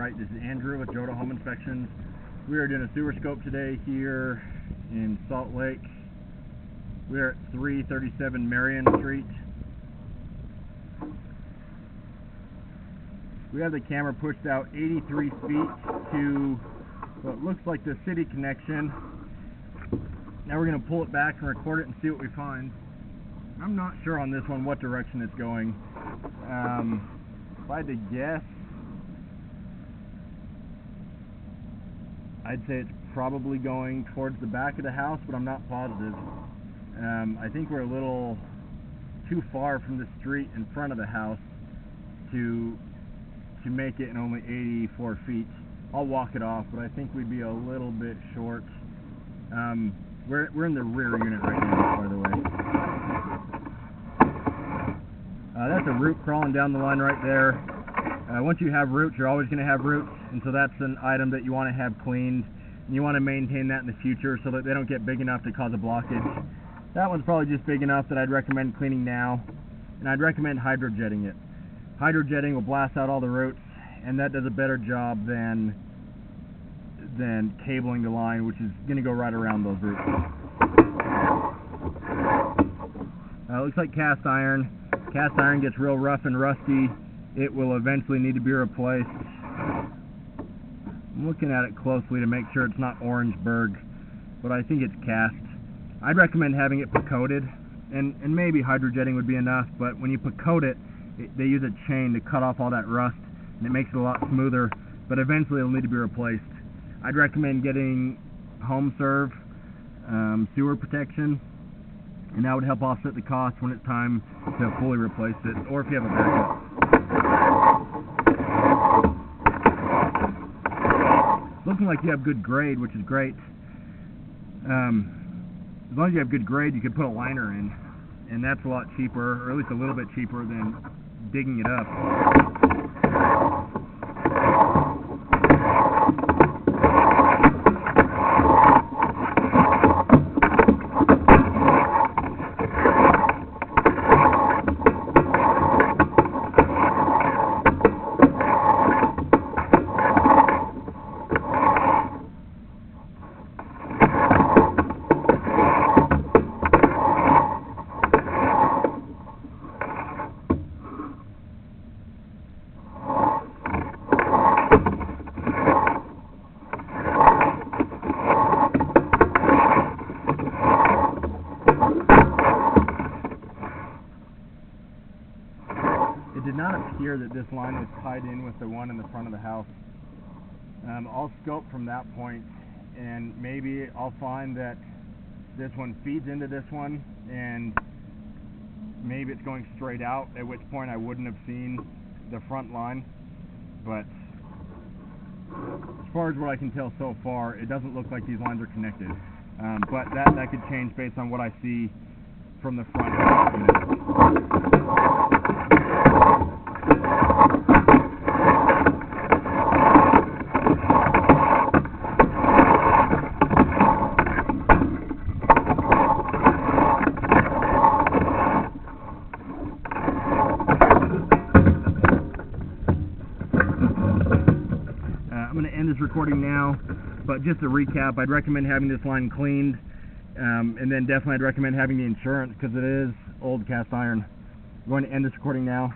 Alright, this is Andrew with Joda Home Inspections. We are doing a sewer scope today here in Salt Lake. We are at 337 Marion Street. We have the camera pushed out 83 feet to what looks like the city connection. Now we're going to pull it back and record it and see what we find. I'm not sure on this one what direction it's going. If I had to guess, I'd say it's probably going towards the back of the house, but I'm not positive. I think we're a little too far from the street in front of the house to make it in only 84 feet. I'll walk it off, but I think we'd be a little bit short. We're in the rear unit right now, by the way. That's a root crawling down the line right there. Once you have roots, you're always going to have roots, and so that's an item that you want to have cleaned, and you want to maintain that in the future so that they don't get big enough to cause a blockage. That one's probably just big enough that I'd recommend cleaning now, and I'd recommend hydrojetting it. Hydrojetting will blast out all the roots, and that does a better job than cabling the line, which is going to go right around those roots. Looks like cast iron. Cast iron gets real rough and rusty. It will eventually need to be replaced. I'm looking at it closely to make sure it's not Orangeburg, but I think it's cast. I'd recommend having it coated, and maybe hydrojetting would be enough, but when you coat it, they use a chain to cut off all that rust, and it makes it a lot smoother, but eventually it'll need to be replaced. I'd recommend getting home serve, sewer protection, and that would help offset the cost when it's time to fully replace it, or if you have a backup. Looking like you have good grade, which is great. As long as you have good grade, you could put a liner in, and that's a lot cheaper, or at least a little bit cheaper than digging it up. It did not appear that this line was tied in with the one in the front of the house. I'll scope from that point, and maybe I'll find that this one feeds into this one, and maybe it's going straight out, at which point I wouldn't have seen the front line. But as far as what I can tell so far, it doesn't look like these lines are connected. But that could change based on what I see from the front. I'm going to end this recording now, but just to recap, I'd recommend having this line cleaned, and then definitely I'd recommend having the insurance because it is old cast iron. I'm going to end this recording now.